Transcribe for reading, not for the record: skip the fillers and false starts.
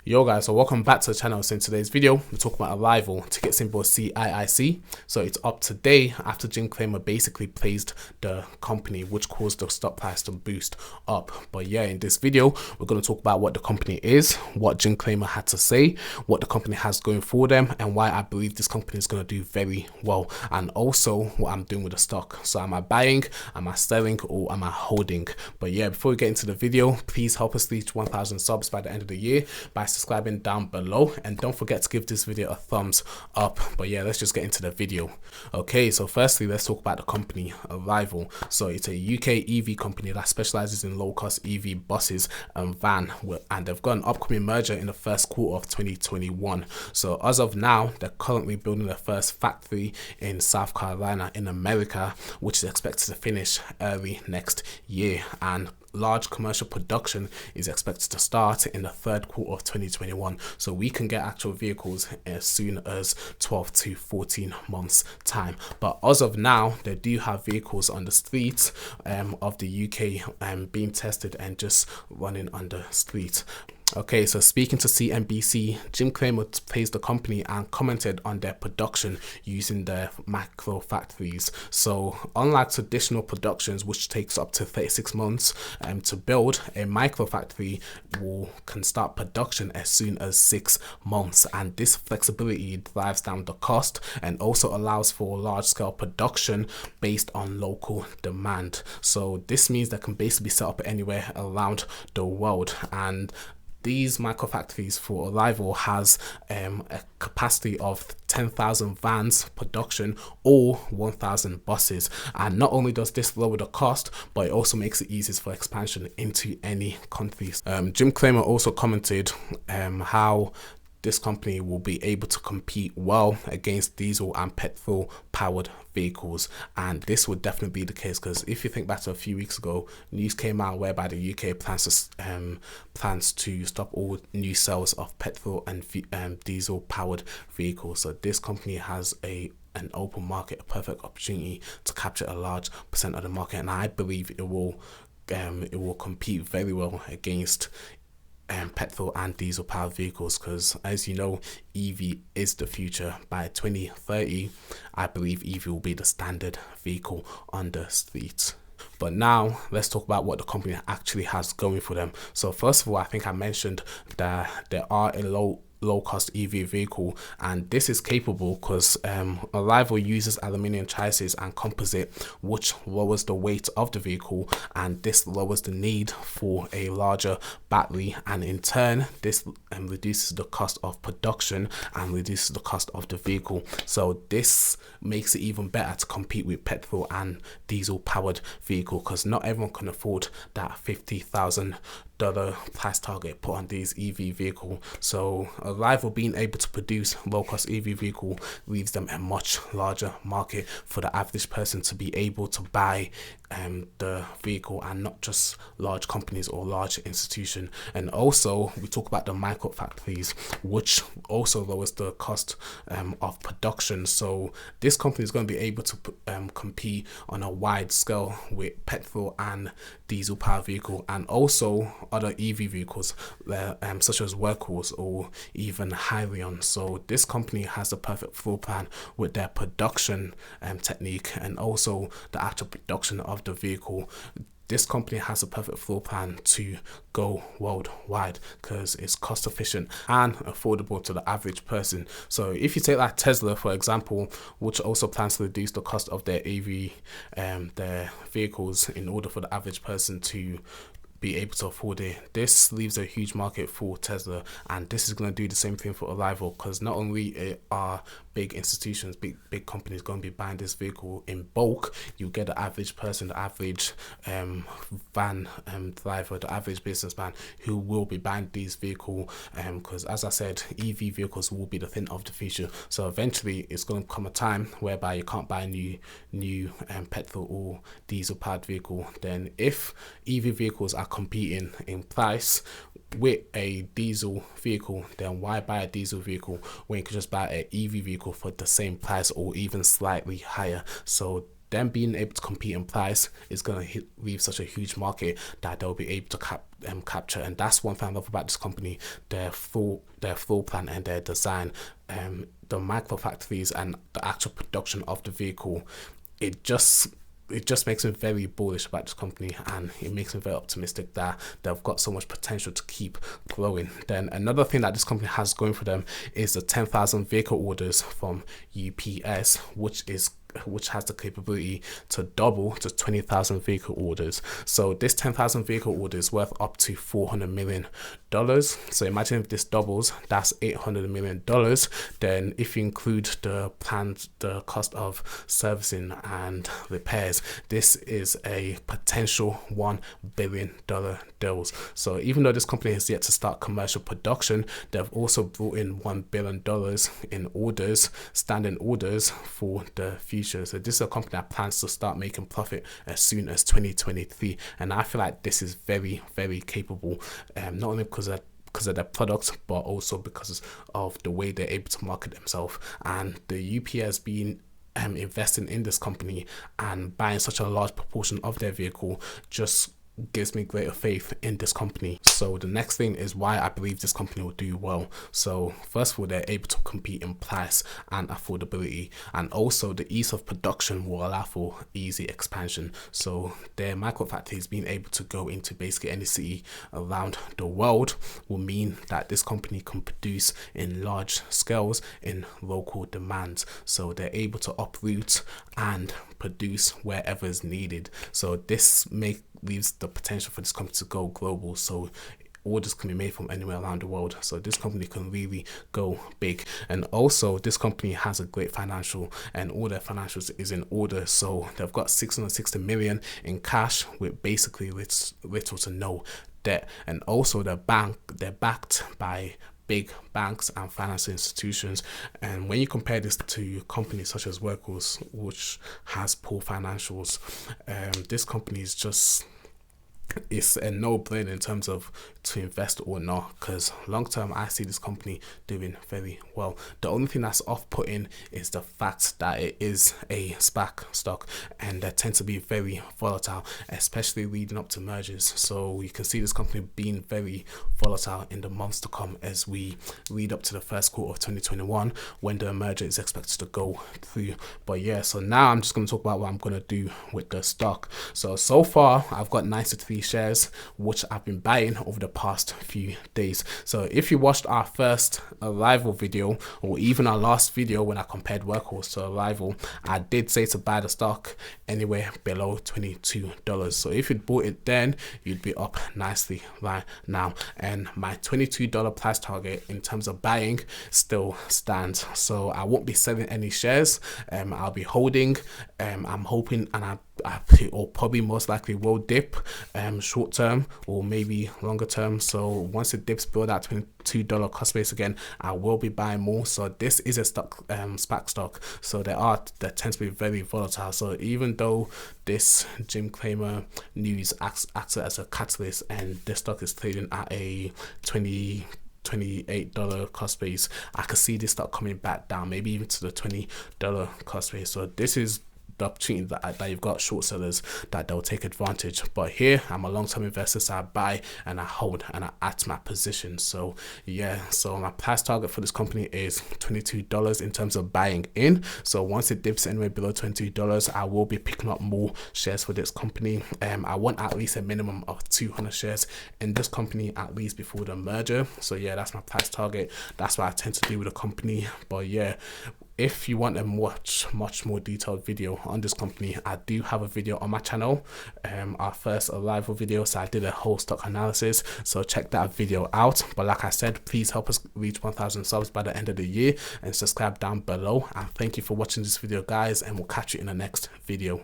Yo guys, so welcome back to the channel. So in today's video, we're talking about Arrival, ticket symbol CIIC. So it's up today after Jim Cramer basically praised the company, which caused the stock price to boost up. But yeah, in this video, we're going to talk about what the company is, what Jim Cramer had to say, what the company has going for them, and why I believe this company is going to do very well, and also what I'm doing with the stock. So am I buying, am I selling, or am I holding? But yeah, before we get into the video, please help us reach 1,000 subs by the end of the year by subscribing down below, and don't forget to give this video a thumbs up. But yeah, let's just get into the video. Okay, so firstly, let's talk about the company Arrival. So it's a UK EV company that specializes in low-cost EV buses and van, and they've got an upcoming merger in the first quarter of 2021. So as of now, they're currently building their first factory in South Carolina in America, which is expected to finish early next year, and large commercial production is expected to start in the third quarter of 2021. So we can get actual vehicles as soon as 12 to 14 months time. But as of now, they do have vehicles on the streets of the UK being tested and just running on the street. Okay, so speaking to CNBC, Jim Cramer praised the company and commented on their production using their micro factories. So unlike traditional productions, which takes up to 36 months to build, a micro factory can start production as soon as 6 months. And this flexibility drives down the cost and also allows for large scale production based on local demand. So this means they can basically be set up anywhere around the world, and these microfactories for Arrival has a capacity of 10,000 vans production or 1,000 buses. And not only does this lower the cost, but it also makes it easier for expansion into any countries. Jim Cramer also commented how this company will be able to compete well against diesel and petrol powered vehicles, and this would definitely be the case, because if you think back to a few weeks ago, news came out whereby the UK plans to stop all new sales of petrol and diesel powered vehicles. So this company has an open market, a perfect opportunity to capture a large percent of the market, and I believe it will compete very well against petrol and diesel powered vehicles, because as you know, EV is the future. By 2030, I believe EV will be the standard vehicle on the streets. But now let's talk about what the company actually has going for them. So first of all, I think I mentioned that there are a low-cost EV vehicle, and this is capable because Arrival uses aluminium chassis and composite, which lowers the weight of the vehicle, and this lowers the need for a larger battery, and in turn this reduces the cost of production and reduces the cost of the vehicle. So this makes it even better to compete with petrol and diesel powered vehicle, because not everyone can afford that $50,000 price target put on these EV vehicle. So Arrival being able to produce low-cost EV vehicle leaves them a much larger market for the average person to be able to buy the vehicle, and not just large companies or large institutions. And also we talk about the micro factories, which also lowers the cost of production. So this company is going to be able to compete on a wide scale with petrol and diesel powered vehicle, and also other EV vehicles such as Workhorse or even Hyliion. So this company has the perfect floor plan with their production technique and also the actual production of the vehicle. This company has a perfect floor plan to go worldwide because it's cost efficient and affordable to the average person. So if you take like Tesla, for example, which also plans to reduce the cost of their EV, their vehicles, in order for the average person to be able to afford it. This leaves a huge market for Tesla, and this is going to do the same thing for Arrival, because not only are big institutions, big companies going to be buying this vehicle in bulk, you get the average person, the average van driver, the average businessman who will be buying these vehicles, because as I said, EV vehicles will be the thing of the future. So eventually it's going to come a time whereby you can't buy a new petrol or diesel powered vehicle. Then if EV vehicles are competing in price with a diesel vehicle, then why buy a diesel vehicle when you could just buy an EV vehicle for the same price or even slightly higher? So them being able to compete in price is going to leave such a huge market that they'll be able to capture. And that's one thing I love about this company: their floor plan and their design, the micro factories and the actual production of the vehicle. It just makes me very bullish about this company, and it makes me very optimistic that they've got so much potential to keep growing. Then another thing that this company has going for them is the 10,000 vehicle orders from UPS, which has the capability to double to 20,000 vehicle orders. So this 10,000 vehicle orders worth up to $400 million. So imagine if this doubles, that's $800 million. Then if you include the cost of servicing and repairs, this is a potential $1 billion deals. So even though this company has yet to start commercial production, they've also brought in $1 billion in orders, standing orders for the future. So this is a company that plans to start making profit as soon as 2023, and I feel like this is very, very capable, not only because of their products, but also because of the way they're able to market themselves. And the UPS being investing in this company and buying such a large proportion of their vehicle just gives me greater faith in this company. So the next thing is why I believe this company will do well. So first of all, they're able to compete in price and affordability, and also the ease of production will allow for easy expansion. So their micro factories being able to go into basically any city around the world will mean that this company can produce in large scales in local demands. So they're able to uproot and produce wherever is needed. So this leaves the potential for this company to go global. So orders can be made from anywhere around the world. So this company can really go big. And also this company has a great financial, and all their financials is in order. So they've got $660 million in cash with basically little to no debt. And also they're backed by big banks and financial institutions. And when you compare this to companies such as Workhorse, which has poor financials, this company is just, it's a no-brainer in terms of to invest or not, because long term I see this company doing very well. The only thing that's off-putting is the fact that it is a SPAC stock, and they tend to be very volatile, especially leading up to mergers. So you can see this company being very volatile in the months to come as we lead up to the first quarter of 2021 when the merger is expected to go through. But yeah, so now I'm just going to talk about what I'm going to do with the stock. So far I've got 93 shares which I've been buying over the past few days. So if you watched our first Arrival video, or even our last video when I compared Workhorse to Arrival, I did say to buy the stock anywhere below $22. So if you'd bought it then, you'd be up nicely right now. And my $22 price target in terms of buying still stands. So I won't be selling any shares. I'll be holding. I'm hoping, and I or probably most likely will dip short term or maybe longer term. So once it dips below that $22 cost base again, I will be buying more. So this is a stock, SPAC stock, so they tend to be very volatile. So even though this Jim Cramer news acts as a catalyst, and this stock is trading at a $28 cost base, I could see this stock coming back down, maybe even to the $20 cost base. So this is the opportunity that you've got short sellers that they'll take advantage. But here I'm a long-term investor, so I buy and I hold and I add to my position. So yeah, so my price target for this company is $22 in terms of buying in. So once it dips anywhere below $22, I will be picking up more shares for this company. I want at least a minimum of 200 shares in this company at least before the merger. So yeah, that's my price target. That's what I tend to do with the company. But yeah, if you want a much more detailed video on this company, I do have a video on my channel, our first Arrival video. So I did a whole stock analysis, so check that video out. But like I said, please help us reach 1,000 subs by the end of the year and subscribe down below. And thank you for watching this video, guys, and we'll catch you in the next video.